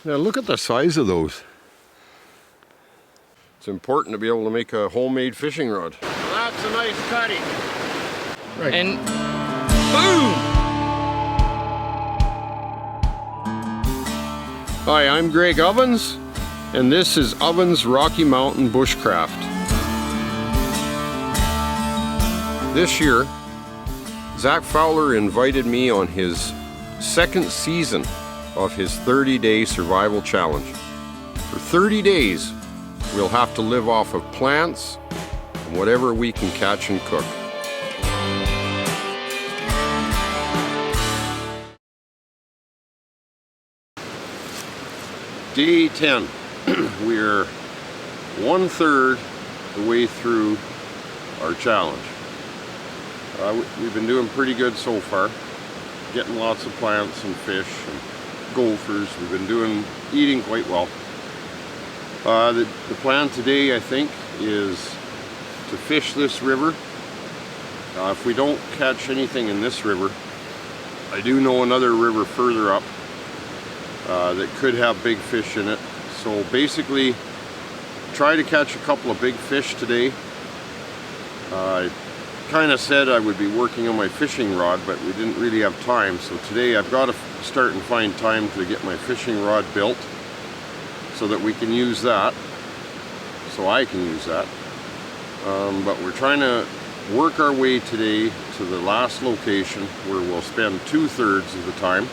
Yeah, look at the size of those. It's important to be able to make a homemade fishing rod. That's a nice cutting. Right. And boom! Hi, I'm Greg Ovens, and this is Ovens Rocky Mountain Bushcraft. This year, Zach Fowler invited me on his second season of his 30-day survival challenge. For 30 days, we'll have to live off of plants and whatever we can catch and cook. Day 10. We're 1/3 the way through our challenge. We've been doing pretty good so far. Getting lots of plants and fish and gophers. We've been eating quite well. The plan today, I think, is to fish this river. If we don't catch anything in this river, I do know another river further up that could have big fish in it. So basically, try to catch a couple of big fish today. I kind of said I would be working on my fishing rod, but we didn't really have time. So today I've got to start and find time to get my fishing rod built so that we can use that, so I can use that. But we're trying to work our way today to the last location where we'll spend 2/3 of the time.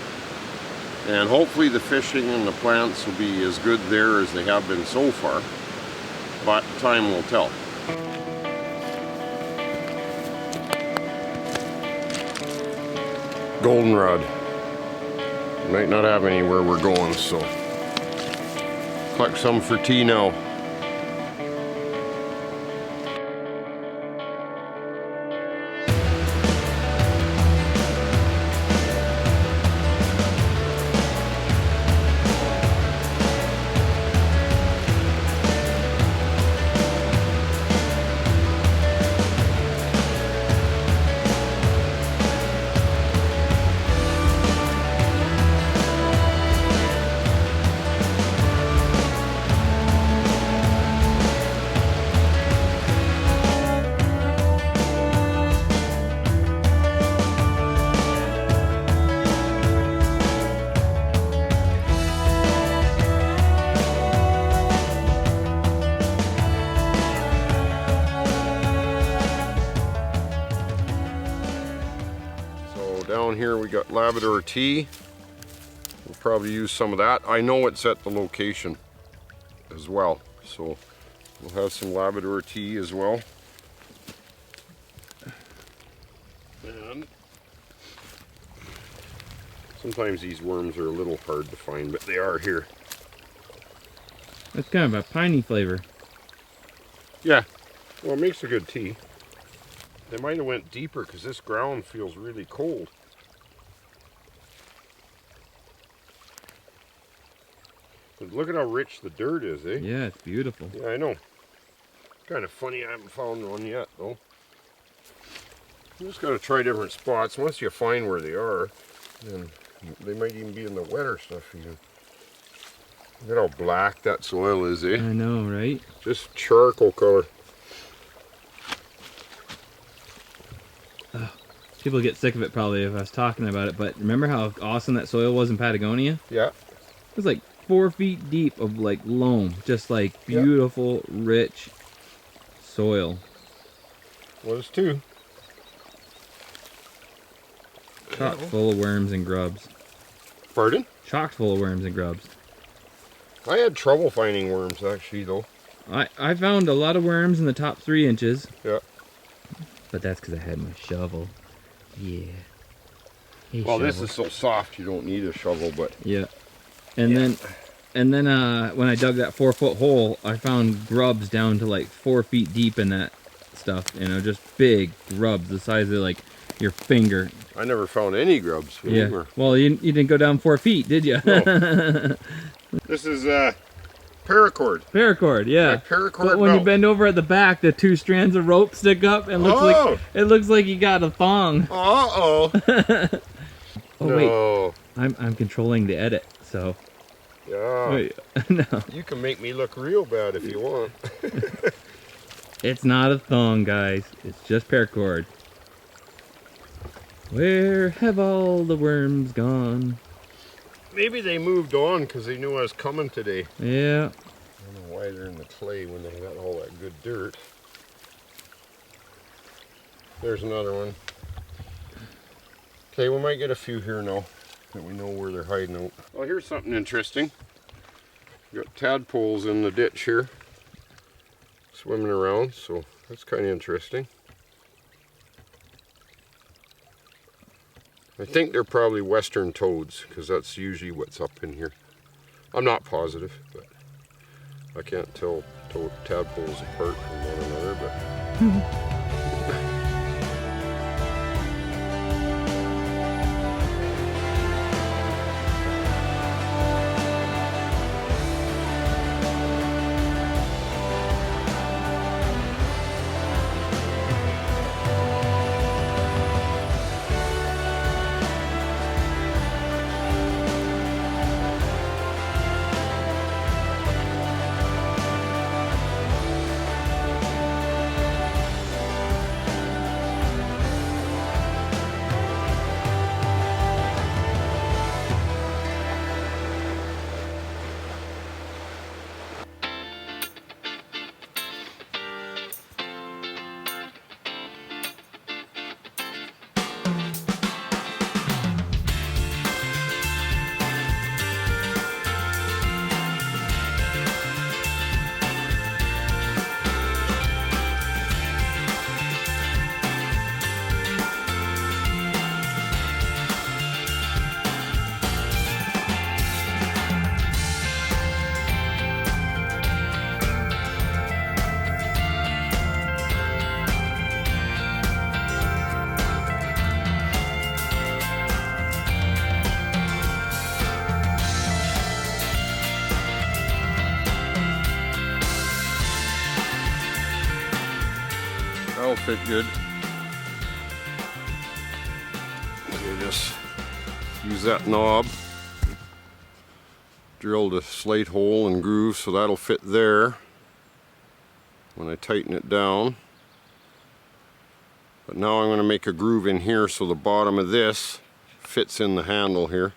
And hopefully the fishing and the plants will be as good there as they have been so far. But time will tell. Goldenrod. Might not have any where we're going, so collect some for tea now. Down here we got Labrador tea. We'll probably use some of that. I know it's at the location as well, so we'll have some Labrador tea as well. And sometimes these worms are a little hard to find, but they are here. That's kind of a piney flavor. Yeah, well, it makes a good tea. They might have went deeper because this ground feels really cold. But look at how rich the dirt is, eh? Yeah, it's beautiful. Yeah, I know. Kind of funny I haven't found one yet, though. You just got to try different spots. Once you find where they are, then they might even be in the wetter stuff even. Look at how black that soil is, eh? I know, right? Just charcoal color. People get sick of it probably if I was talking about it, but remember how awesome that soil was in Patagonia? Yeah. It was like 4 feet deep of like loam, just like beautiful, rich soil. Was too. Chock full of worms and grubs. Pardon? Chock full of worms and grubs. I had trouble finding worms actually though. I found a lot of worms in the top 3 inches. Yeah. But that's because I had my shovel. Yeah. Hey, well, shovel. this is so soft you don't need a shovel, but yeah. And then when I dug that 4-foot hole, I found grubs down to like 4 feet deep in that stuff. You know, just big grubs the size of like your finger. I never found any grubs. Yeah. Anywhere. Well, you didn't go down 4 feet, did you? No. This is paracord. Paracord, yeah. Paracord but when belt. you bend over at the back, the 2 strands of rope stick up and it looks like you got a thong. Uh-oh. Oh no. wait, I'm controlling the edit, so Yeah. Wait, no. You can make me look real bad if you want. It's not a thong, guys. It's just paracord. Where have all the worms gone? Maybe they moved on because they knew I was coming today. Yeah. I don't know why they're in the clay when they got all that good dirt. There's another one. Okay, we might get a few here now that we know where they're hiding out. Well, here's something interesting. Got tadpoles in the ditch here, swimming around, so that's kind of interesting. I think they're probably western toads, because that's usually what's up in here. I'm not positive, but I can't tell tadpoles apart from one another, but... That'll fit good. You just use that knob, drill the slate hole and groove so that'll fit there when I tighten it down. But now I'm going to make a groove in here so the bottom of this fits in the handle here.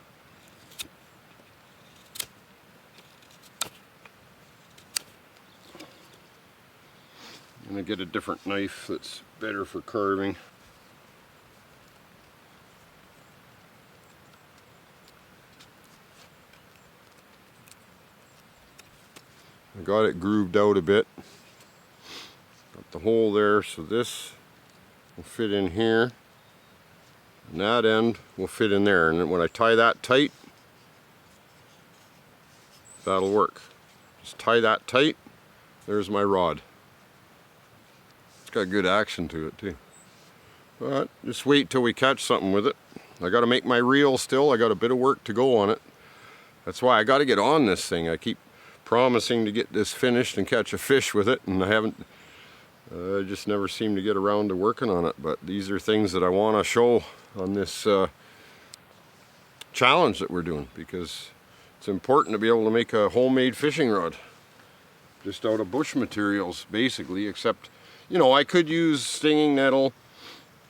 I'm going to get a different knife that's better for carving. I got it grooved out a bit. Got the hole there, so this will fit in here. And that end will fit in there. And then when I tie that tight, that'll work. Just tie that tight. There's my rod. Got good action to it too. But just wait till we catch something with it. I got to make my reel still. I got a bit of work to go on it. That's why I got to get on this thing. I keep promising to get this finished and catch a fish with it, and I haven't. I just never seem to get around to working on it. But these are things that I want to show on this challenge that we're doing, because it's important to be able to make a homemade fishing rod just out of bush materials basically, except you know, I could use stinging nettle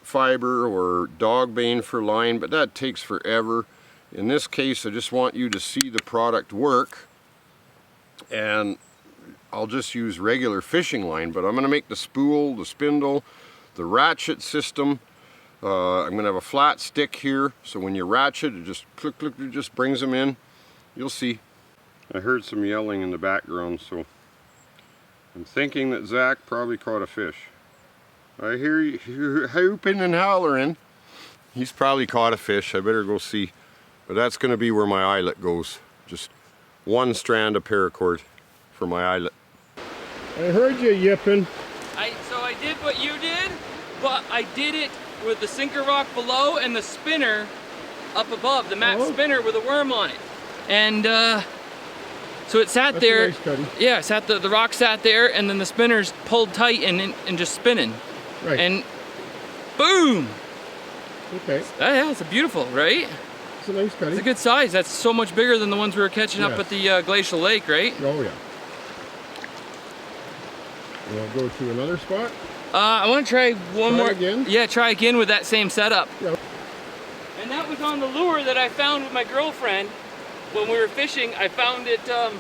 fiber or dog bane for line, but that takes forever. In this case, I just want you to see the product work, and I'll just use regular fishing line, but I'm going to make the spool, the spindle, the ratchet system. I'm going to have a flat stick here, so when you ratchet, it just click, click, it just brings them in. You'll see. I heard some yelling in the background, so I'm thinking that Zach probably caught a fish. I hear you hooping and hollering. He's probably caught a fish. I better go see. But that's going to be where my eyelet goes. Just one strand of paracord for my eyelet. I heard you yipping. So I did what you did, but I did it with the sinker rock below and the spinner up above, the mat spinner with a worm on it. And so it sat there. Nice, Cuddy. Yeah, the rock sat there, and then the spinner's pulled tight and just spinning. Right. And boom! Okay. Yeah, it's beautiful, right? It's a nice cutting. It's a good size. That's so much bigger than the ones we were catching up at the glacial lake, right? Oh yeah. You want to go to another spot? I want to try one more. Again? Yeah, try again with that same setup. Yeah. And that was on the lure that I found with my girlfriend when we were fishing. I found it, I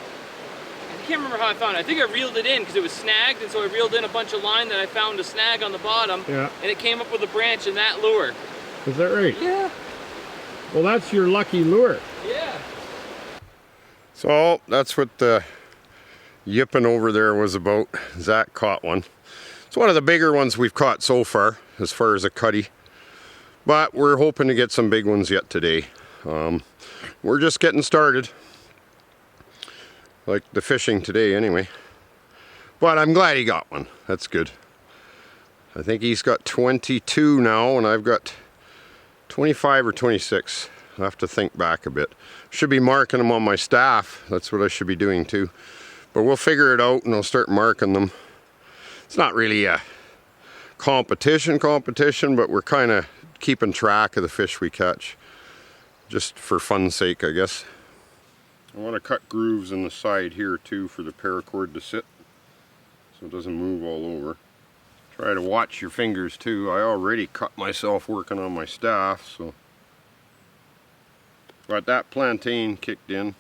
can't remember how I found it. I think I reeled it in because it was snagged, and so I reeled in a bunch of line that I found a snag on the bottom. Yeah. And it came up with a branch in that lure. Is that right? Yeah. Well, that's your lucky lure. Yeah. So that's what the yipping over there was about. Zach caught one. It's one of the bigger ones we've caught so far as a cutty. But we're hoping to get some big ones yet today. We're just getting started. Like the fishing today anyway. But I'm glad he got one. That's good. I think he's got 22 now and I've got 25 or 26. I'll have to think back a bit. Should be marking them on my staff. That's what I should be doing too. But we'll figure it out and I'll start marking them. It's not really a competition, but we're kind of keeping track of the fish we catch. Just for fun's sake, I guess. I want to cut grooves in the side here too for the paracord to sit. So it doesn't move all over. Try to watch your fingers too. I already cut myself working on my staff, so. Got that plantain kicked in.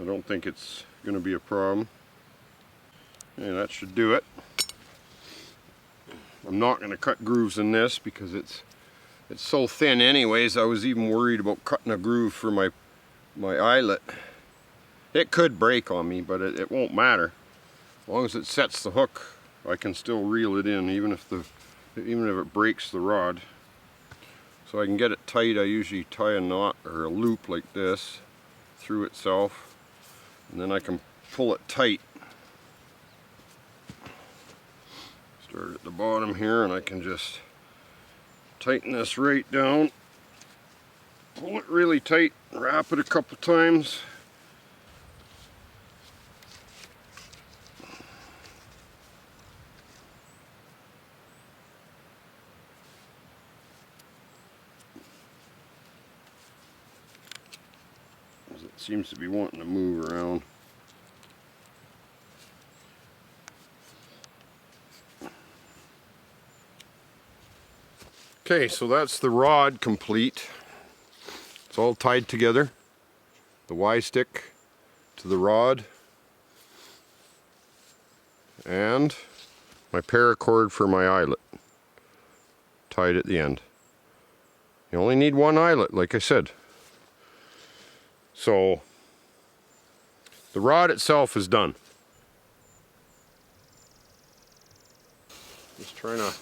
I don't think it's going to be a problem. Yeah, that should do it. I'm not going to cut grooves in this because it's so thin anyways. I was even worried about cutting a groove for my eyelet. It could break on me, but it won't matter. As long as it sets the hook, I can still reel it in even if it breaks the rod. So I can get it tight, I usually tie a knot or a loop like this through itself, and then I can pull it tight. Start at the bottom here and I can just tighten this right down, pull it really tight, wrap it a couple times. It seems to be wanting to move around. Okay, so that's the rod complete. It's all tied together. The Y-stick to the rod. And my paracord for my eyelet. Tied at the end. You only need one eyelet, like I said. So, the rod itself is done. Just trying to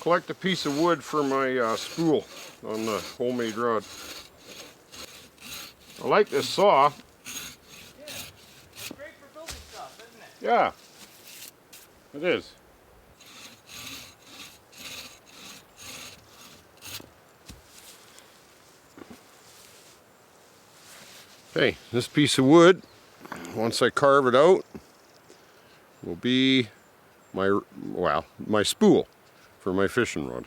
collect a piece of wood for my spool on the homemade rod. I like this saw. Yeah. It's great for building stuff, isn't it? Yeah, it is. Okay, this piece of wood, once I carve it out, will be my spool for my fishing rod.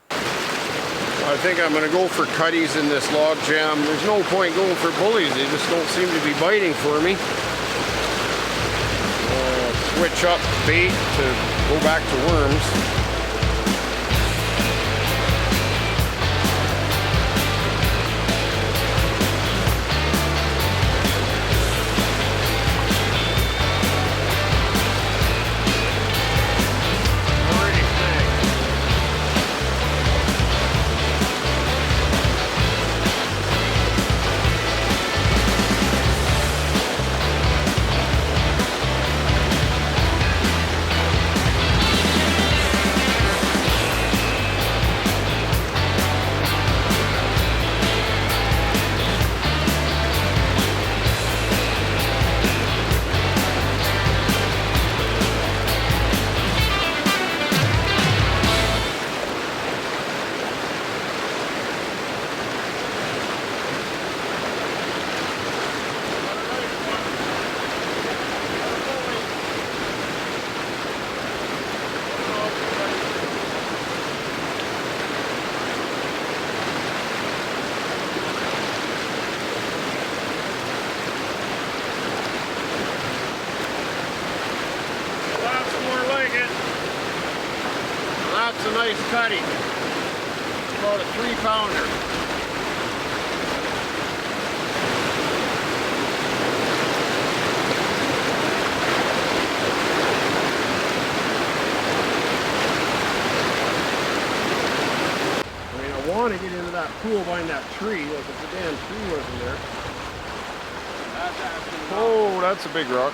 I think I'm going to go for cutties in this log jam. There's no point going for bullies, they just don't seem to be biting for me. Switch up bait to go back to worms. It's a nice cutty. About a 3-pounder. I want to get into that pool behind that tree. Like if the damn tree wasn't there. Oh, that's a big rock.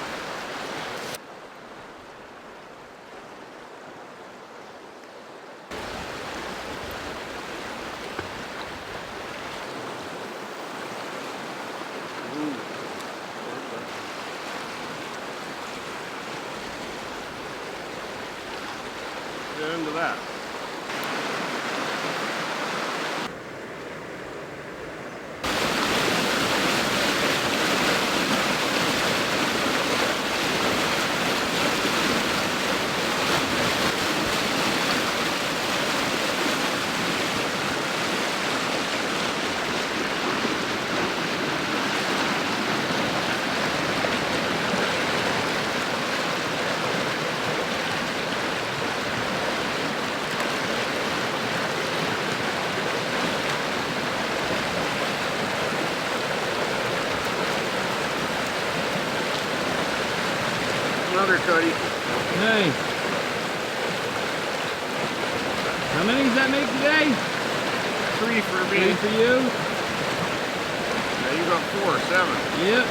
Get into that. Another cutty. Nice. How many does that make today? 3 for me. 3 for you? Yeah, you got 4, 7. Yep.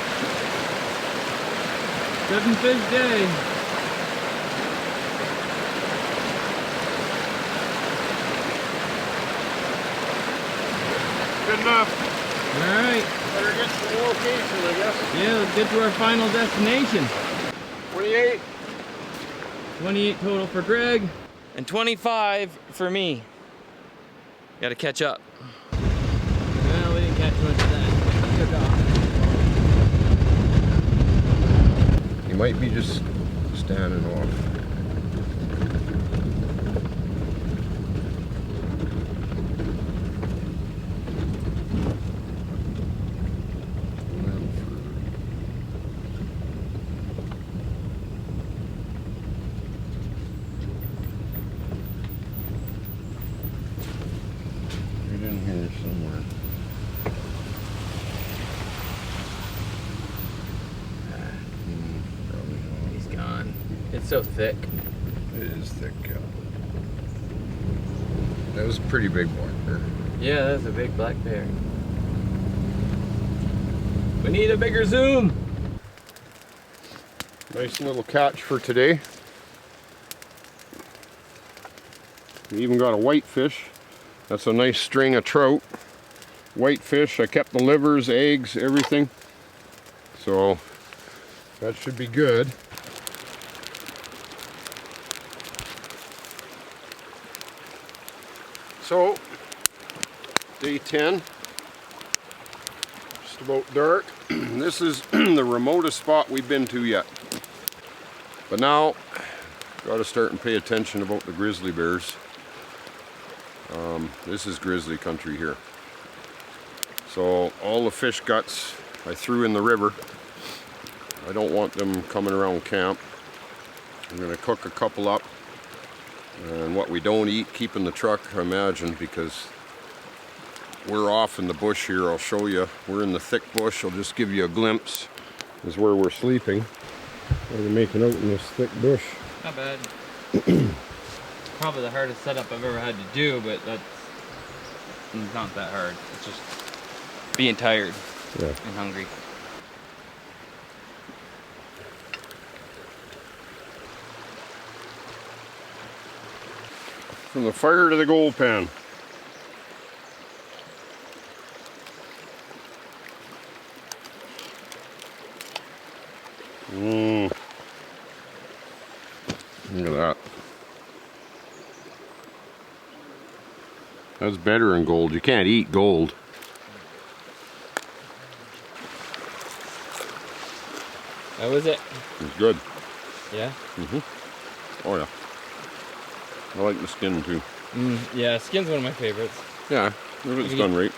7 fish day. Good enough. Alright. Better get to the location, I guess. Yeah, let's get to our final destination. 28. 28 total for Greg. And 25 for me. Gotta catch up. Well, we didn't catch much of that. Took off. He might be just standing off. In here somewhere. Probably not. He's gone. It's so thick. It is thick, yeah. That was a pretty big one there. Yeah, that's a big black bear. We need a bigger zoom. Nice little catch for today. We even got a whitefish. That's a nice string of trout. Whitefish, I kept the livers, eggs, everything. So that should be good. So, day 10. Just about dark. This is the remotest spot we've been to yet. But now, got to start and pay attention about the grizzly bears. This is grizzly country here. So all the fish guts I threw in the river. I don't want them coming around camp. I'm going to cook a couple up. And what we don't eat, keep in the truck, I imagine, because we're off in the bush here. I'll show you. We're in the thick bush. I'll just give you a glimpse. This is where we're sleeping. What are we making out in this thick bush? Not bad. Probably the hardest setup I've ever had to do, but that's not that hard. It's just being tired and hungry. From the fire to the gold pan. Look at that. That's better than gold. You can't eat gold. How was it? It's good. Yeah? Oh yeah. I like the skin too. Yeah, skin's one of my favorites. Yeah, if it's done right.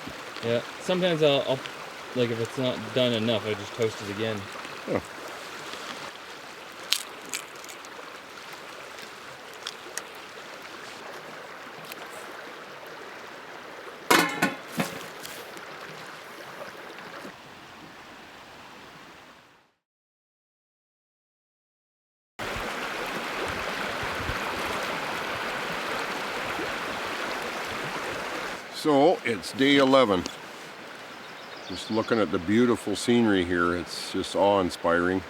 Yeah. Sometimes I'll like if it's not done enough, I just toast it again. Yeah. So it's day 11. Just looking at the beautiful scenery here, it's just awe-inspiring.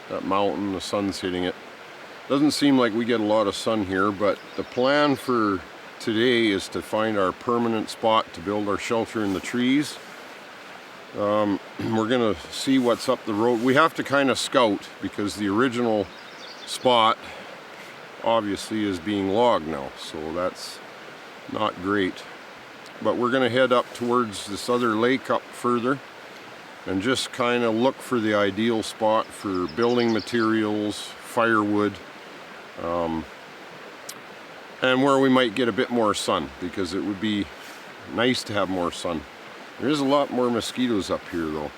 That mountain, the sun's hitting it. Doesn't seem like we get a lot of sun here, but the plan for today is to find our permanent spot to build our shelter in the trees. We're gonna see what's up the road. We have to kind of scout because the original spot obviously is being logged now, so that's not great. But we're gonna head up towards this other lake up further and just kind of look for the ideal spot for building materials, firewood, and where we might get a bit more sun, because it would be nice to have more sun. There is a lot more mosquitoes up here though.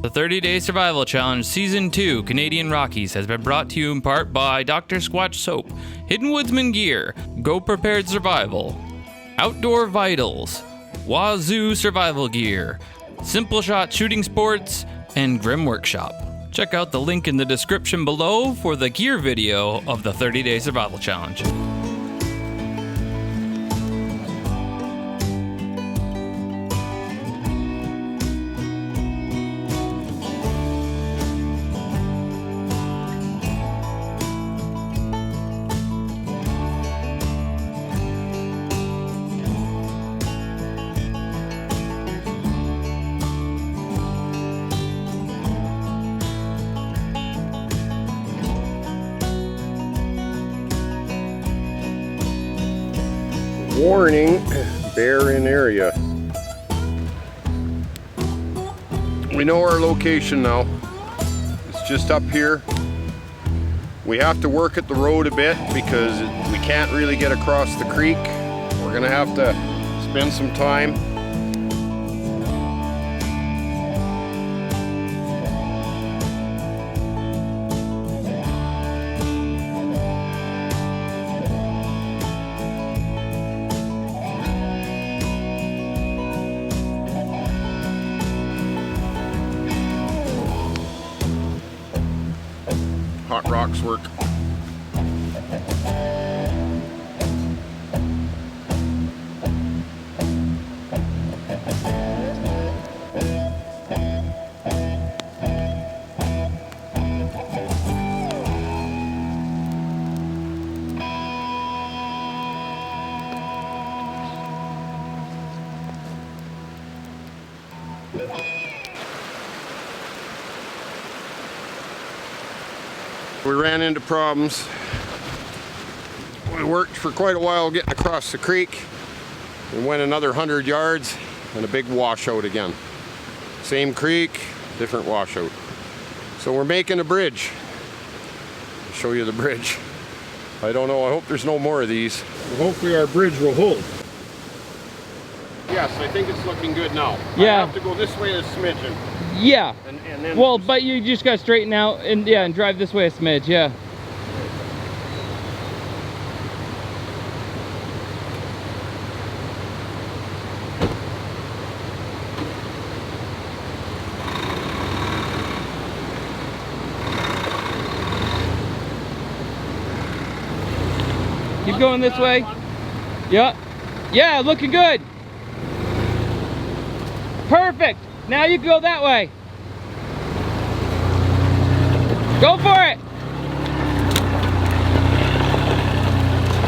The 30-Day Survival Challenge Season 2 Canadian Rockies has been brought to you in part by Dr. Squatch Soap, Hidden Woodsman Gear, Go Prepared Survival, Outdoor Vitals, Wazoo Survival Gear, Simple Shot Shooting Sports, and Grim Workshop. Check out the link in the description below for the gear video of the 30-Day Survival Challenge. Warning, bear in area. We know our location now. It's just up here. We have to work at the road a bit because we can't really get across the creek. We're gonna have to spend some time. Hot rocks work. We ran into problems. We worked for quite a while getting across the creek. We went another 100 yards and a big washout again. Same creek, different washout. So we're making a bridge. I'll show you the bridge. I don't know, I hope there's no more of these. Well, hopefully our bridge will hold. Yes, I think it's looking good now. Yeah. I have to go this way a smidgen. Yeah. And then Well, but you just got to straighten out and yeah, and drive this way a smidge, yeah. Keep going this way. Yep. Yeah, looking good. Perfect. Now you can go that way. Go for it.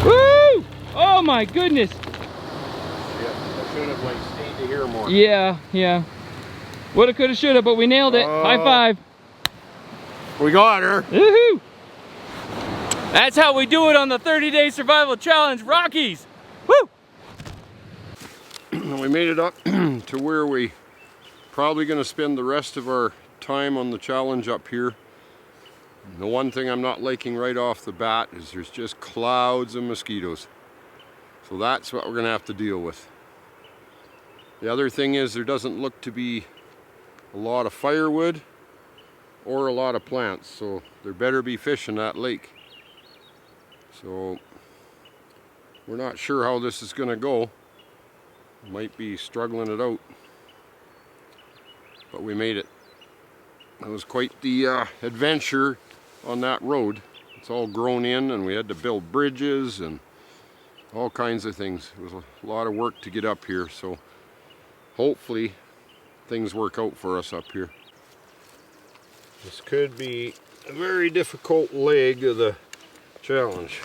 Woo! Oh my goodness. Yeah, I should have like stayed to hear more. Yeah, yeah. Woulda, coulda, shoulda, but we nailed it. High five. We got her. Woohoo! That's how we do it on the 30-Day Survival Challenge, Rockies. Woo! We made it up to where we probably going to spend the rest of our time on the challenge up here. And the one thing I'm not liking right off the bat is there's just clouds of mosquitoes. So that's what we're gonna have to deal with. The other thing is there doesn't look to be a lot of firewood or a lot of plants, so there better be fish in that lake. So we're not sure how this is gonna go. Might be struggling it out, but we made it. It was quite the adventure on that road. It's all grown in and we had to build bridges and all kinds of things. It was a lot of work to get up here, so hopefully things work out for us up here. This could be a very difficult leg of the challenge.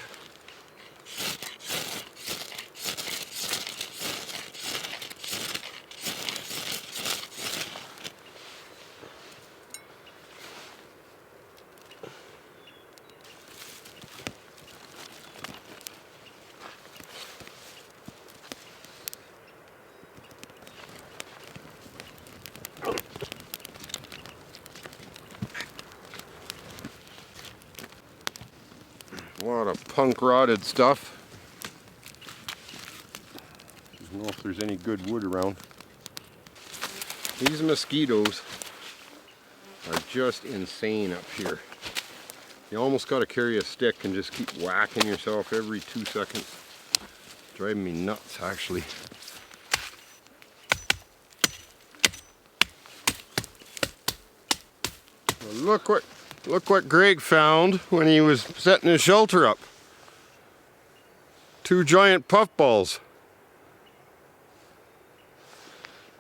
A lot of punk rotted stuff. I don't know if there's any good wood around. These mosquitoes are just insane up here. You almost got to carry a stick and just keep whacking yourself every 2 seconds. Driving me nuts, actually. Well, look what Greg found when he was setting his shelter up. 2 giant puffballs.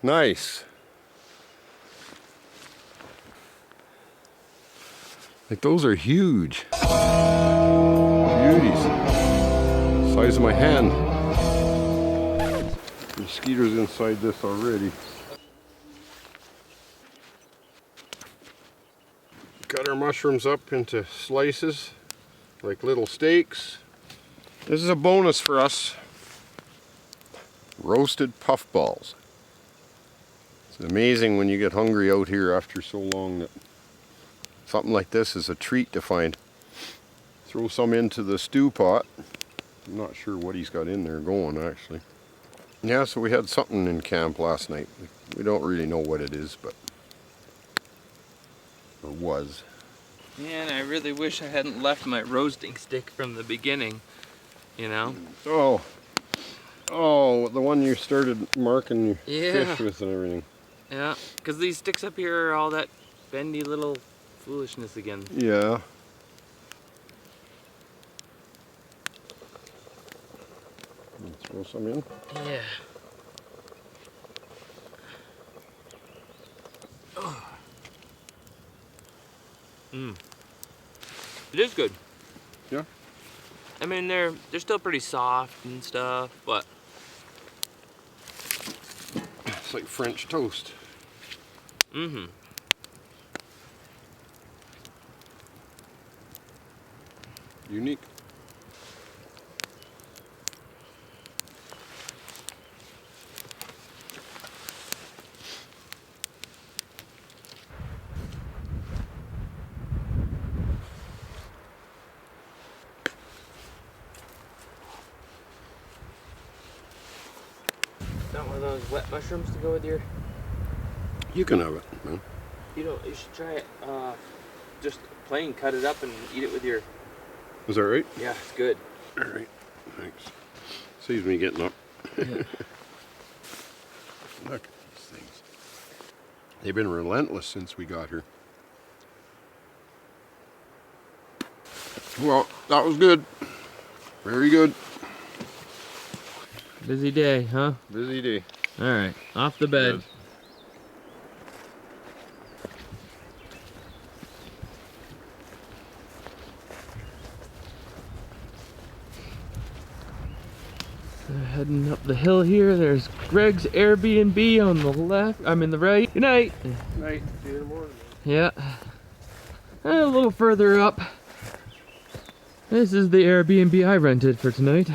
Nice. Like, those are huge. Beauties. Size of my hand. Mosquitoes inside this already. Cut our mushrooms up into slices, like little steaks. This is a bonus for us. Roasted puffballs. It's amazing when you get hungry out here after so long that something like this is a treat to find. Throw some into the stew pot. I'm not sure what he's got in there going, actually. Yeah, so we had something in camp last night. We don't really know what it is, but or was. Man, I really wish I hadn't left my roasting stick from the beginning, you know? Oh, the one you started marking fish with and everything. Yeah, because these sticks up here are all that bendy little foolishness again. Yeah. Throw some in? Yeah. Oh. It is good. Yeah. I mean, they're still pretty soft and stuff, but it's like French toast. Mm-hmm. Unique. Not one of those wet mushrooms to go with your... You can have it, man. You should try it, just plain cut it up and eat it with your... Is that right? Yeah, it's good. All right, thanks. Saves me getting up. Yeah. Look at these things. They've been relentless since we got here. Well, that was good. Very good. Busy day, huh? Busy day. All right, off the bed. Yes. Heading up the hill here. There's Greg's Airbnb on the left. I'm in the right. Good night. Night. See you in the morning. Yeah. And a little further up. This is the Airbnb I rented for tonight.